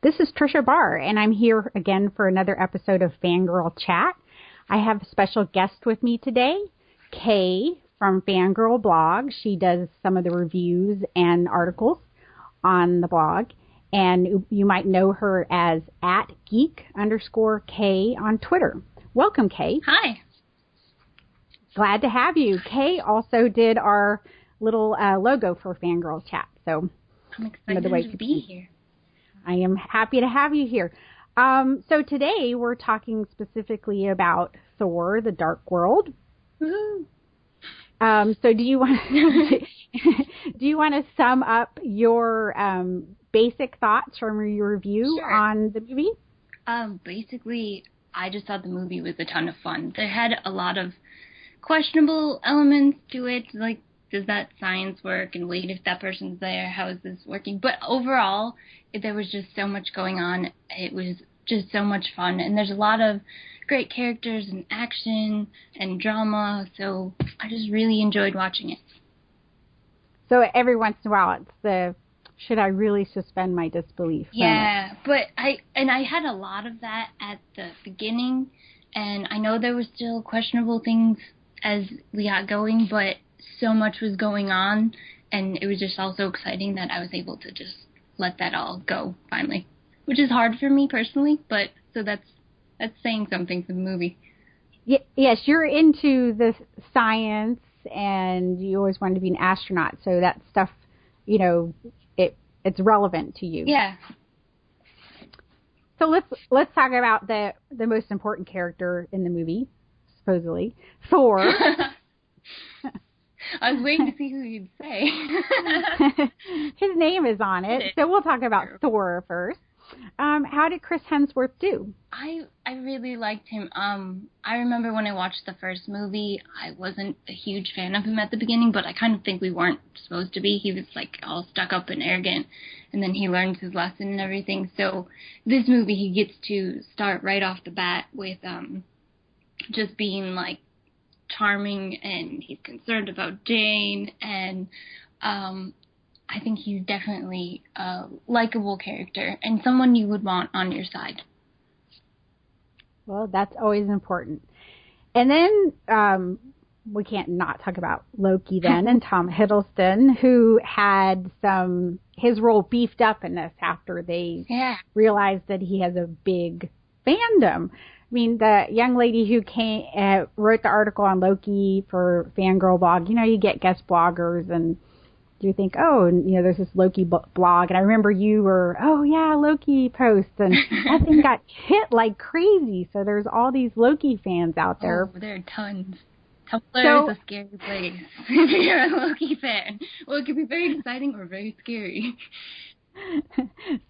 This is Tricia Barr, and I'm here again for another episode of Fangirl Chat. I have a special guest with me today, Kay from Fangirl Blog. She does some of the reviews and articles on the blog, and you might know her as @geek_Kay on Twitter. Welcome, Kay. Hi. Glad to have you. Kay also did our little logo for Fangirl Chat, so I'm excited to be here. I am happy to have you here. So today we're talking specifically about Thor: The Dark World. Woo-hoo. So do you want to sum up your basic thoughts from your review on the movie? Basically, I just thought the movie was a ton of fun. They had a lot of questionable elements to it, like, does that science work? And wait, if that person's there, how is this working? But overall, there was just so much going on. It was just so much fun. And there's a lot of great characters and action and drama. So I just really enjoyed watching it. So every once in a while, it's the, should I really suspend my disbelief? Yeah, but I had a lot of that at the beginning. And I know there were still questionable things as we got going, but so much was going on, and it was just all so exciting that I was able to just let that all go finally, which is hard for me personally, but so that's saying something for the movie. Yes, you're into the science, and you always wanted to be an astronaut, so that stuff, you know, it's relevant to you. Yeah. So let's talk about the most important character in the movie, supposedly, Thor. I was waiting to see who you'd say. His name is on it, so we'll talk about Thor first. How did Chris Hemsworth do? I really liked him. I remember when I watched the first movie, I wasn't a huge fan of him at the beginning, but I kind of think we weren't supposed to be. He was like all stuck up and arrogant, and then he learns his lesson and everything. So this movie, he gets to start right off the bat with just being like charming, and he's concerned about Jane, and I think he's definitely a likable character and someone you would want on your side. Well, that's always important. And then we can't not talk about Loki then, and Tom Hiddleston, who had his role beefed up in this after they realized that he has a big fandom. I mean, the young lady who wrote the article on Loki for Fangirl Blog, you know, you get guest bloggers, and you think, oh, you know, there's this Loki blog, and I remember you were, oh, yeah, Loki posts, and that thing got hit like crazy, so there's all these Loki fans out there. Oh, there are tons. Tumblr is a scary place if you're a Loki fan. Well, it could be very exciting or very scary.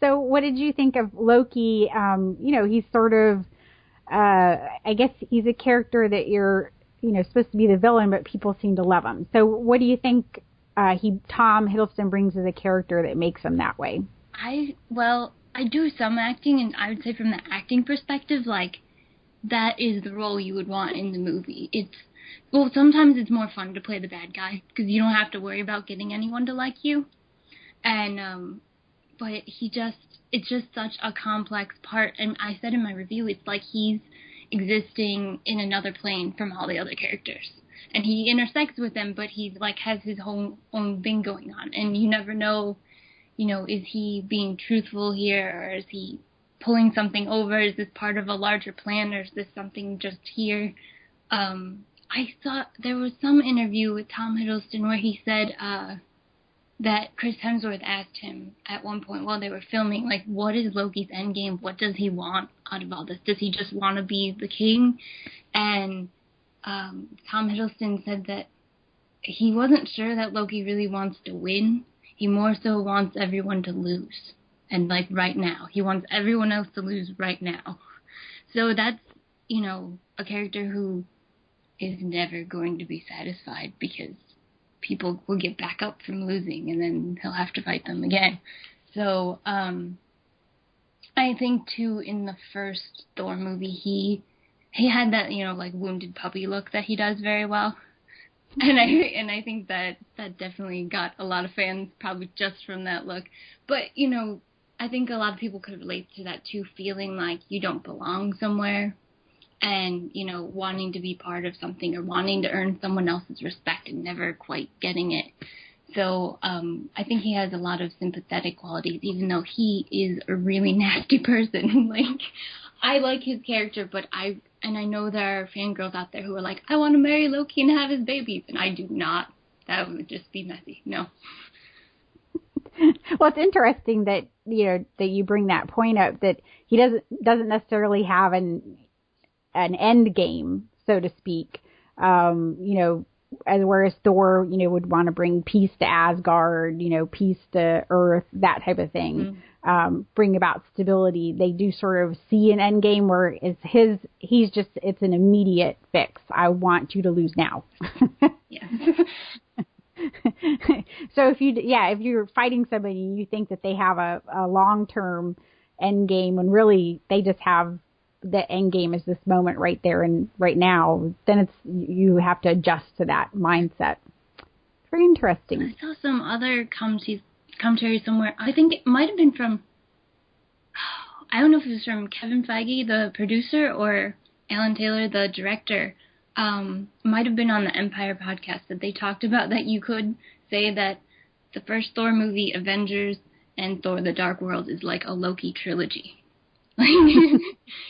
So what did you think of Loki? You know, he's sort of, I guess he's a character that you're, you know, supposed to be the villain, but people seem to love him. So what do you think Tom Hiddleston brings as a character that makes him that way? I do some acting, and I would say from the acting perspective, like, that is the role you would want in the movie. Sometimes it's more fun to play the bad guy, because you don't have to worry about getting anyone to like you. And, but it's just such a complex part, and I said in my review, it's like he's existing in another plane from all the other characters. And he intersects with them, but he's like has his own thing going on, and you never know, you know, is he being truthful here, or is he pulling something over? Is this part of a larger plan, or is this something just here? I thought there was some interview with Tom Hiddleston where he said that Chris Hemsworth asked him at one point while they were filming, like, what is Loki's endgame? What does he want out of all this? Does he just want to be the king? And Tom Hiddleston said that he wasn't sure that Loki really wants to win. He more so wants everyone to lose. And, like, right now. He wants everyone else to lose right now. So that's, you know, a character who is never going to be satisfied, because people will get back up from losing, and then he'll have to fight them again. So, I think, too, in the first Thor movie, he had that, you know, like, wounded puppy look that he does very well. And I think that definitely got a lot of fans probably just from that look. But, you know, I think a lot of people could relate to that too, feeling like you don't belong somewhere and, you know, wanting to be part of something or wanting to earn someone else's respect and never quite getting it. So I think he has a lot of sympathetic qualities, even though he is a really nasty person. Like, I like his character, but I know there are fangirls out there who are like, I want to marry Loki and have his babies, and I do not. That would just be messy. No. Well, it's interesting that that you bring that point up, that he doesn't necessarily have an end game, so to speak. Whereas Thor, would want to bring peace to Asgard, peace to Earth, that type of thing, bring about stability. They do sort of see an end game where it's an immediate fix. I want you to lose now. Yeah. So if you're fighting somebody and you think that they have a long-term end game when really they just have the end game is this moment right there and right now, then you have to adjust to that mindset. Very interesting. I saw some other commentary somewhere. I think it might have been from, I don't know if it was from Kevin Feige, the producer, or Alan Taylor, the director. Might have been on the Empire podcast that they talked about that you could say that the first Thor movie, Avengers, and Thor The Dark World is like a Loki trilogy.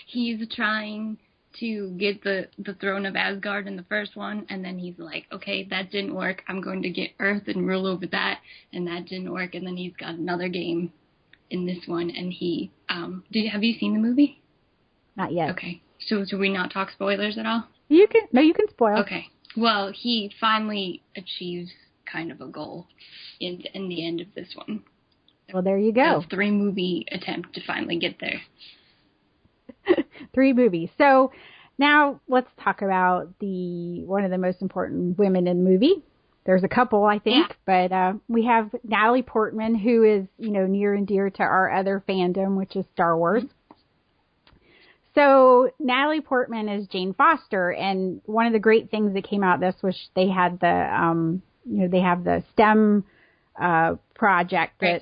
He's trying to get the throne of Asgard in the first one, and then he's like, okay, that didn't work. I'm going to get Earth and rule over that, and that didn't work. And then he's got another game in this one, and he have you seen the movie? Not yet. Okay. So should we not talk spoilers at all? You can spoil. Okay. Well, he finally achieves kind of a goal in the end of this one. Well, there you go. A 3-movie attempt to finally get there. 3 movies. So now let's talk about one of the most important women in the movie. There's a couple, I think, but we have Natalie Portman, who is, near and dear to our other fandom, which is Star Wars. Mm-hmm. So Natalie Portman is Jane Foster, and one of the great things that came out of this was they had they have the STEM project that,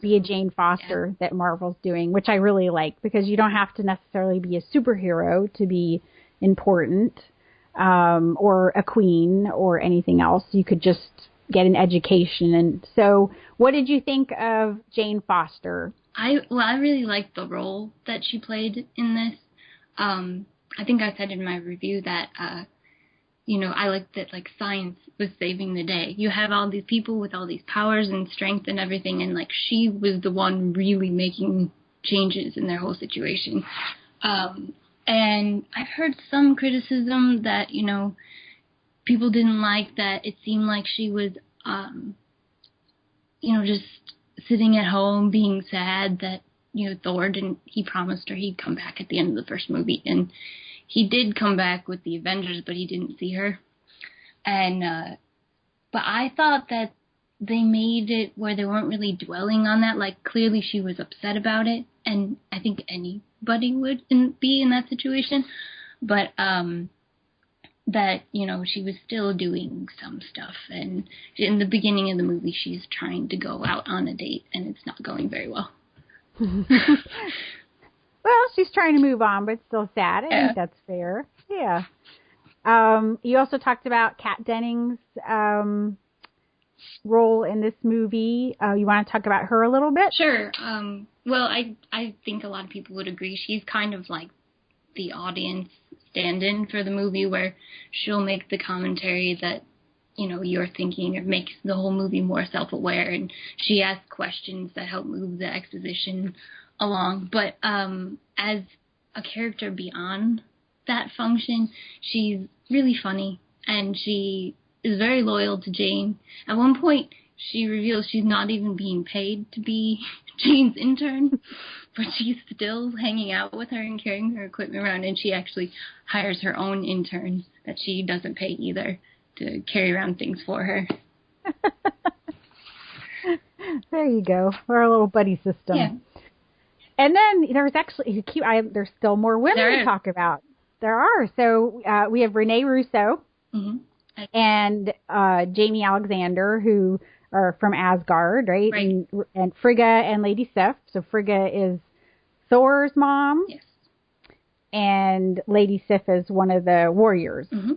be a Jane Foster that Marvel's doing, which I really like, because you don't have to necessarily be a superhero to be important, or a queen or anything else. You could just get an education. And so what did you think of Jane Foster? I really liked the role that she played in this. I think I said in my review that, I liked that, like, science was saving the day. You have all these people with all these powers and strength and everything, and, like, she was the one really making changes in their whole situation. And I've heard some criticism that, people didn't like that it seemed like she was, just sitting at home being sad that, Thor he promised her he'd come back at the end of the first movie, and he did come back with the Avengers, but he didn't see her. And, but I thought that they made it where they weren't really dwelling on that. Like, clearly she was upset about it, and I think anybody would be in that situation. But, that, she was still doing some stuff. And in the beginning of the movie, she's trying to go out on a date, and it's not going very well. Well, she's trying to move on, but still sad. I think that's fair. Yeah. You also talked about Kat Dennings' role in this movie. You want to talk about her a little bit? Sure. Well, I think a lot of people would agree. She's kind of like the audience stand-in for the movie, where she'll make the commentary that, you're thinking, or makes the whole movie more self-aware, and she asks questions that help move the exposition along. But as a character beyond that function, she's really funny, and she is very loyal to Jane. At one point, she reveals she's not even being paid to be Jane's intern, but she's still hanging out with her and carrying her equipment around, and she actually hires her own intern that she doesn't pay either to carry around things for her. There you go. We're a little buddy system. Yeah. And then there's actually there's still more women to talk about. There are. So we have Renee Russo, mm-hmm. and Jamie Alexander, who are from Asgard, right? Right. And Frigga and Lady Sif. So Frigga is Thor's mom. Yes. And Lady Sif is one of the warriors. Mm-hmm.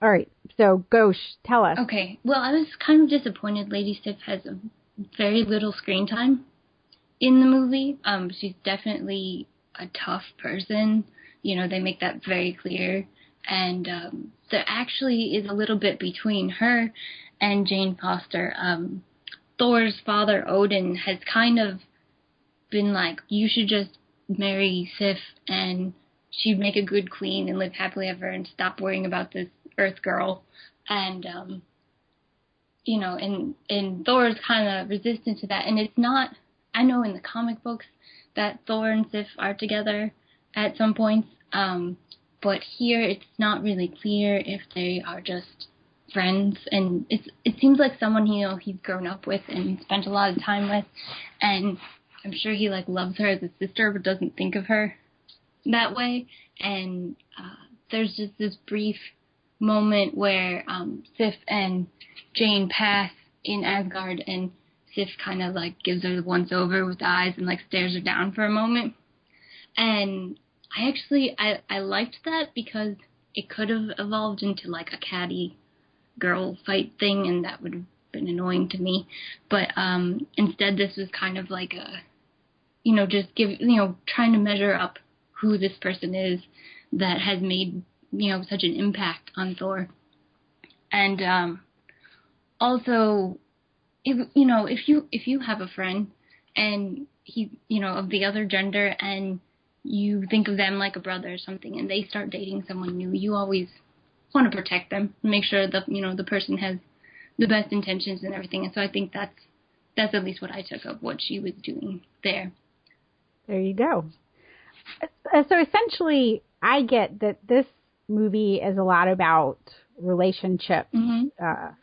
All right. So, Ghosh, tell us. Okay. Well, I was kind of disappointed Lady Sif has a very little screen time in the movie. She's definitely a tough person. You know, they make that very clear. And there actually is a little bit between her and Jane Foster. Thor's father, Odin, has kind of been like, you should just marry Sif and she'd make a good queen and live happily ever and stop worrying about this Earth girl. And, you know, and Thor's kind of resistant to that. And it's not, I know in the comic books that Thor and Sif are together at some points, but here it's not really clear if they are just friends. And it seems like someone, you know, he's grown up with and spent a lot of time with, and I'm sure he, like, loves her as a sister, but doesn't think of her that way. And there's just this brief moment where Sif and Jane pass in Asgard, and Sif kind of, like, gives her the once-over with the eyes and, like, stares her down for a moment. And I liked that because it could have evolved into, like, a catty girl fight thing, and that would have been annoying to me. But instead, this was kind of like a, you know, just trying to measure up who this person is that has made, you know, such an impact on Thor. And also, if you have a friend and he, you know, of the other gender, and you think of them like a brother or something, and they start dating someone new, you always want to protect them and make sure that, you know, the person has the best intentions and everything. And so I think that's at least what I took of what she was doing there. There you go. So essentially, I get that this movie is a lot about relationships,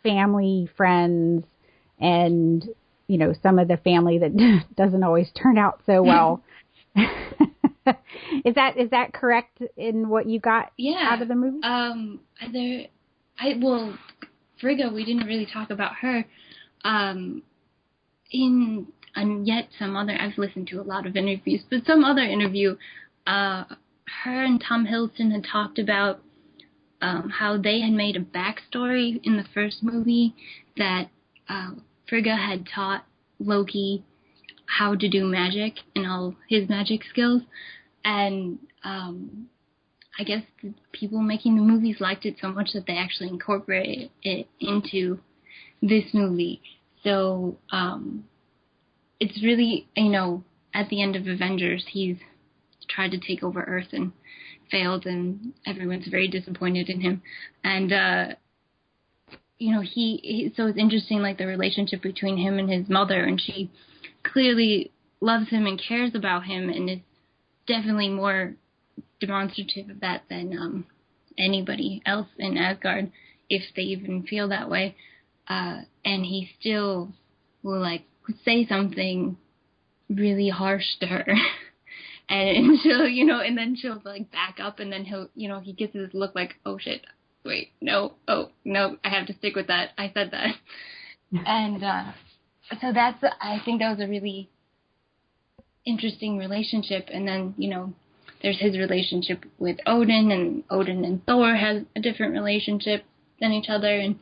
family, friends, and, you know, some of the family that doesn't always turn out so well. Is that correct in what you got out of the movie? Frigga, we didn't really talk about her. And yet some other, I've listened to a lot of interviews, but some other interview, her and Tom Hiddleston had talked about how they had made a backstory in the first movie that Frigga had taught Loki how to do magic and all his magic skills. And I guess the people making the movies liked it so much that they actually incorporated it into this movie. So it's really, you know, at the end of Avengers, he's tried to take over Earth and failed, and everyone's very disappointed in him. And, you know, so it's interesting, like, the relationship between him and his mother, and she clearly loves him and cares about him, and is definitely more demonstrative of that than anybody else in Asgard, if they even feel that way. And he still will, like, say something really harsh to her. And she'll, you know, and then she'll, like, back up, and then he'll, you know, he gets this look like, oh shit, wait, no, oh, no, I have to stick with that. I said that. And so I think that was a really interesting relationship. And then, you know, there's his relationship with Odin, and Odin and Thor has a different relationship than each other, and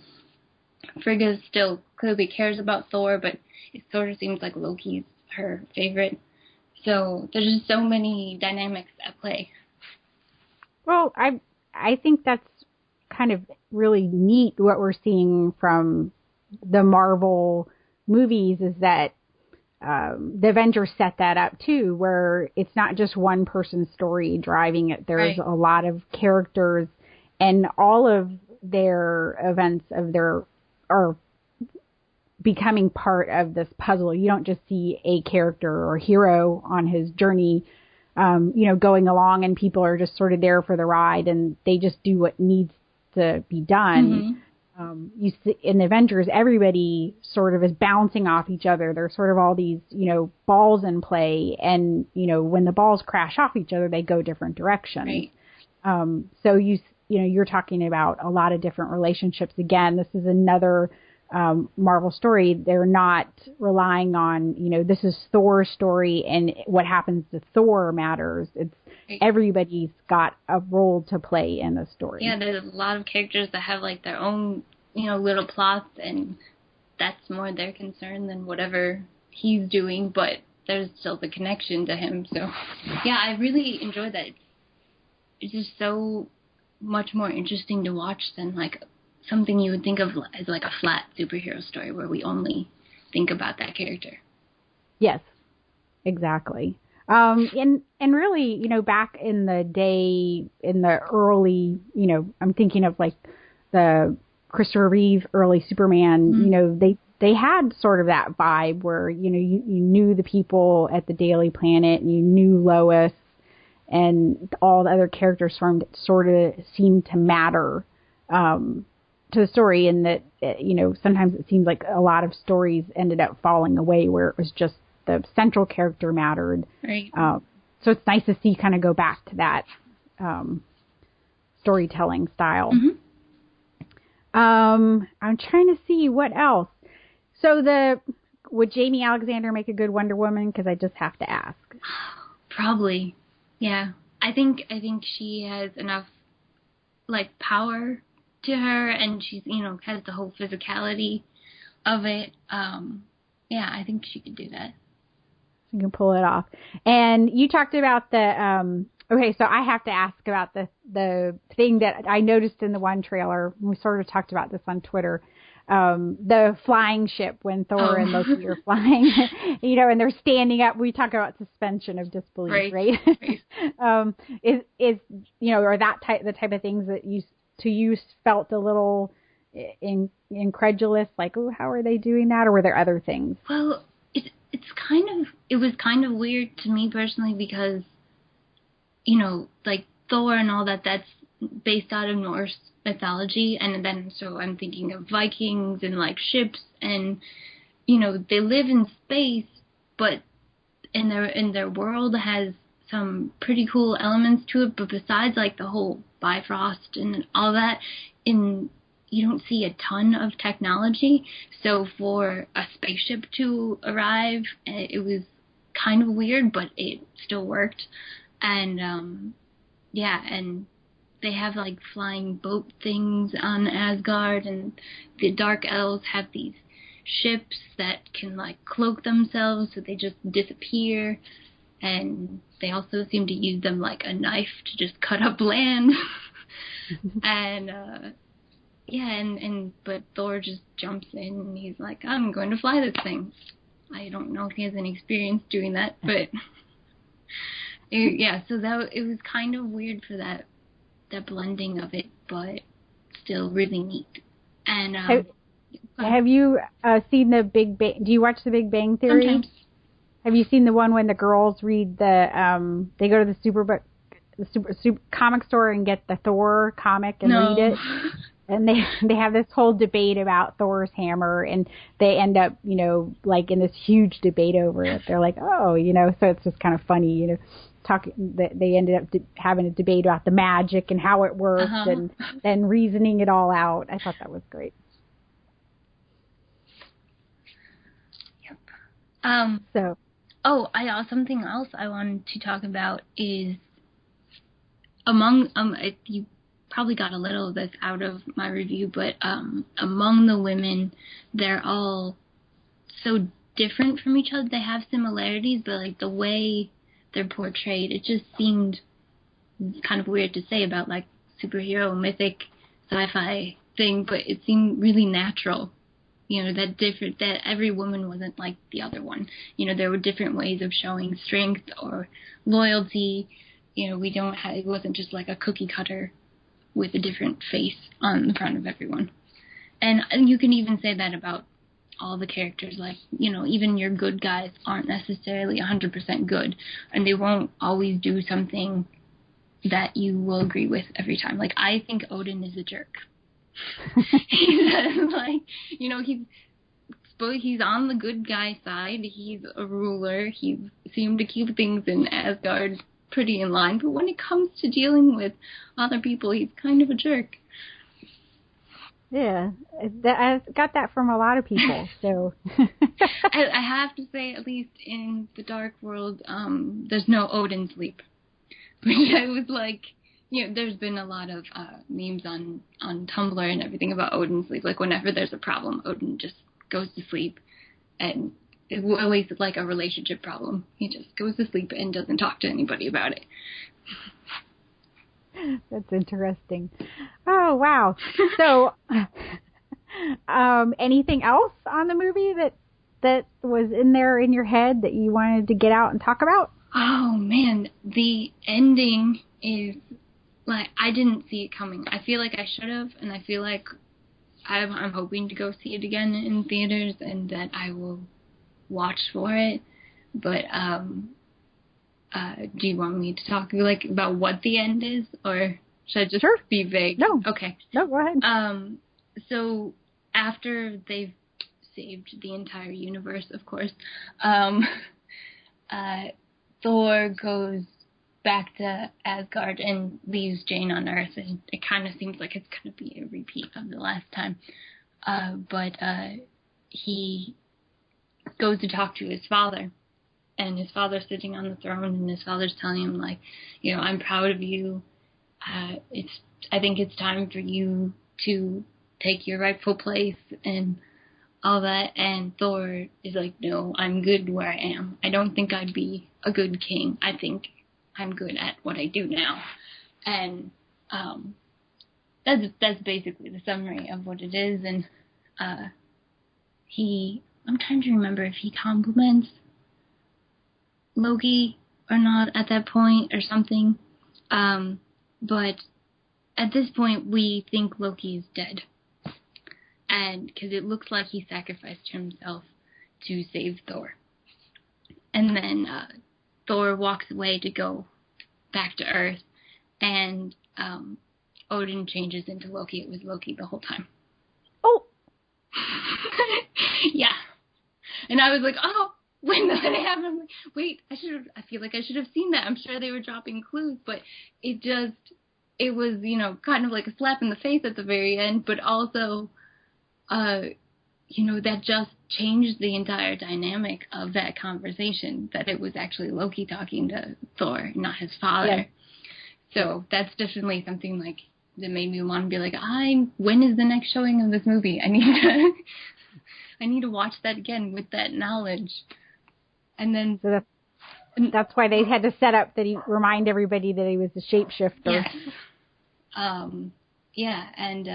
Frigga still clearly cares about Thor, but it sort of seems like Loki's her favorite. So there's just so many dynamics at play. Well, I think that's kind of really neat what we're seeing from the Marvel movies, is that the Avengers set that up too, where it's not just one person's story driving it. There's a lot of characters, and all of their events are becoming part of this puzzle. You don't just see a character or hero on his journey, you know, going along, and people are just sort of there for the ride, and they just do what needs to be done. You see in the Avengers, everybody sort of is bouncing off each other. There's sort of all these, you know, balls in play, and, you know, when the balls crash off each other, they go different directions. Right. So you know, you're talking about a lot of different relationships. Again, this is another Marvel story, they're not relying on, this is Thor's story and what happens to Thor matters. It's everybody's got a role to play in the story. Yeah, there's a lot of characters that have like their own, little plots, and that's more their concern than whatever he's doing, but there's still the connection to him. So, yeah, I really enjoy that. It's just so much more interesting to watch than like something you would think of as like a flat superhero story where we only think about that character. Yes, exactly. And really, back in the day, in the early, I'm thinking of like the Christopher Reeve early Superman, mm-hmm. They had sort of that vibe where, you knew the people at the Daily Planet and you knew Lois and all the other characters sort of seemed to matter to the story, and that, sometimes it seemed like a lot of stories ended up falling away where it was just the central character mattered. Right. So it's nice to see kind of go back to that storytelling style. Mm-hmm. I'm trying to see what else. So would Jamie Alexander make a good Wonder Woman? Because I just have to ask. Probably. Yeah. I think she has enough like power to her, and she's, has the whole physicality of it. Yeah, I think she could do that. You can pull it off. And you talked about the okay, so I have to ask about the thing that I noticed in the one trailer. We sort of talked about this on Twitter. The flying ship when Thor and Loki are flying, and they're standing up. We talk about suspension of disbelief, right? Right. Is are the type of things that you felt a little incredulous, like, oh, how are they doing that, or were there other things? Well, it was kind of weird to me personally because, like Thor and all that's based out of Norse mythology, and then so I'm thinking of Vikings and like ships, and they live in space, but in their world has some pretty cool elements to it, but besides like the whole Bifrost and all that, you don't see a ton of technology. So for a spaceship to arrive, it was kind of weird, but it still worked. And and they have like flying boat things on Asgard, and the Dark Elves have these ships that can like cloak themselves so they just disappear, and they also seem to use them like a knife to just cut up land. But Thor just jumps in and he's like, I'm going to fly this thing. I don't know if he has any experience doing that, but so it was kind of weird for that blending of it, but still really neat. And have you seen the Big Bang? Do you watch the Big Bang Theory? Sometimes. Have you seen the one when the girls read they go to the super comic store and get the Thor comic and read it? And they have this whole debate about Thor's hammer, and they end up, like in this huge debate over it. They're like, so it's just kind of funny, they ended up having a debate about the magic and how it works, and then reasoning it all out. I thought that was great. Yep. Something else I wanted to talk about is among you probably got a little of this out of my review, but among the women, they're all so different from each other. They have similarities, but like the way they're portrayed, it just seemed kind of weird to say about like superhero, mythic, sci-fi thing, but it seemed really natural. That every woman wasn't like the other one. There were different ways of showing strength or loyalty. It wasn't just like a cookie cutter with a different face on the front of everyone. And you can even say that about all the characters. Like, even your good guys aren't necessarily 100% good, and they won't always do something that you will agree with every time. Like, I think Odin is a jerk. He's on the good guy side. He's a ruler. He seemed to keep things in Asgard pretty in line, but when it comes to dealing with other people, he's kind of a jerk. Yeah, I got that from a lot of people. So I have to say, at least in the Dark World, there's no Odin Sleep. Which I was like, there's been a lot of memes on Tumblr and everything about Odin Sleep. Like, whenever there's a problem, Odin just goes to sleep. And at least it's like a relationship problem. He just goes to sleep and doesn't talk to anybody about it. That's interesting. Oh, wow. So, anything else on the movie that was in there in your head that you wanted to get out and talk about? Oh, man. The ending is, like, I didn't see it coming. I feel like I should have, and I feel like I'm hoping to go see it again in theaters and that I will watch for it. But, do you want me to talk, like, about what the end is, or should I just be vague? No. Okay. No, go ahead. So, after they've saved the entire universe, of course, Thor goes back to Asgard and leaves Jane on Earth, and it kind of seems like it's going to be a repeat of the last time. But he goes to talk to his father, and his father's sitting on the throne, and his father's telling him, like, I'm proud of you. I think it's time for you to take your rightful place and all that. And Thor is like, no, I'm good where I am. I don't think I'd be a good king. I think I'm good at what I do now. And that's basically the summary of what it is. And I'm trying to remember if he compliments Loki or not at that point or something. But at this point, we think Loki is dead. And because it looks like he sacrificed himself to save Thor. And then Thor walks away to go back to Earth, and Odin changes into Loki. It was Loki the whole time. Oh! Yeah. And I was like, oh, when that happened, I'm like, wait, I feel like I should have seen that. I'm sure they were dropping clues, but it was, kind of like a slap in the face at the very end, but also, that just changed the entire dynamic of that conversation, that it was actually Loki talking to Thor, not his father. Yeah. So that's definitely something, like, that made me want to be like, when is the next showing of this movie? I need to watch that again with that knowledge. And then so that's why they had to set up that he remind everybody that he was a shapeshifter. Yes. Yeah, and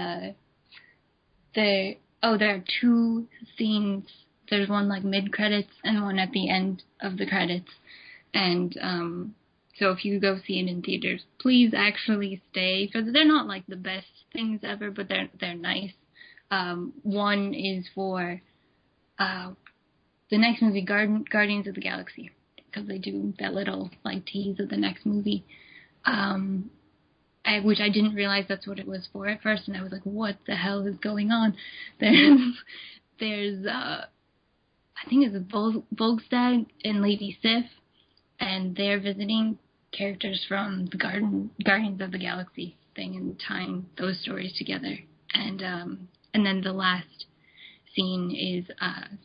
there are two scenes. There's one like mid-credits and one at the end of the credits. And so if you go see it in theaters, please actually stay, because they're not like the best things ever, but they're nice. One is for the next movie, Guardians of the Galaxy, because they do that little like tease of the next movie. Which I didn't realize that's what it was for at first, and I was like, what the hell is going on? There's I think it's Volstagg and Lady Sif, and they're visiting characters from the Guardians of the Galaxy thing and tying those stories together. And then the last scene is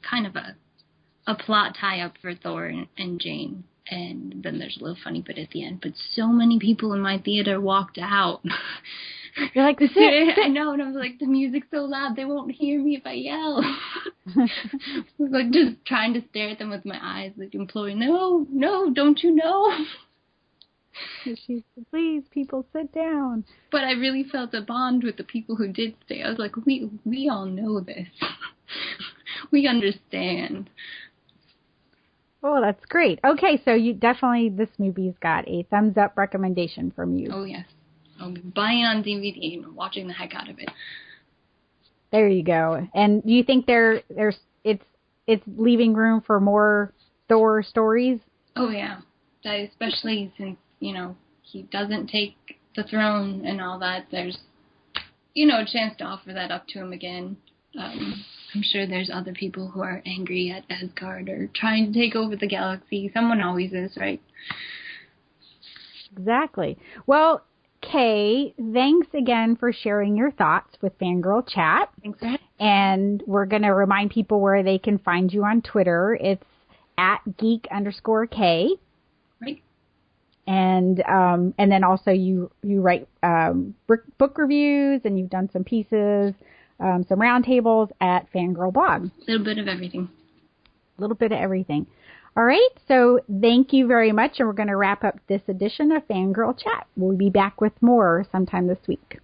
kind of a plot tie-up for Thor and Jane. And then there's a little funny bit at the end. But so many people in my theater walked out. You're like, I know, and I was like, the music's so loud, they won't hear me if I yell. I was like just trying to stare at them with my eyes, like imploring, no, don't you know? She said, please, people, sit down. But I really felt a bond with the people who did stay. I was like, we all know this. We understand. Oh, that's great. Okay, so this movie's got a thumbs up recommendation from you. Oh, yes. I'll be buying it on DVD and watching the heck out of it. There you go. And do you think it's leaving room for more Thor stories? Oh, yeah. Especially since, he doesn't take the throne and all that. There's, a chance to offer that up to him again. I'm sure there's other people who are angry at Asgard or trying to take over the galaxy. Someone always is, right? Exactly. Well, Okay, thanks again for sharing your thoughts with Fangirl Chat. Thanks for having me. And we're going to remind people where they can find you on Twitter. It's at geek_K. Right. And then also you write book reviews, and you've done some pieces, some roundtables at Fangirl Blog. A little bit of everything. A little bit of everything. All right, so thank you very much, and we're going to wrap up this edition of Fangirl Chat. We'll be back with more sometime this week.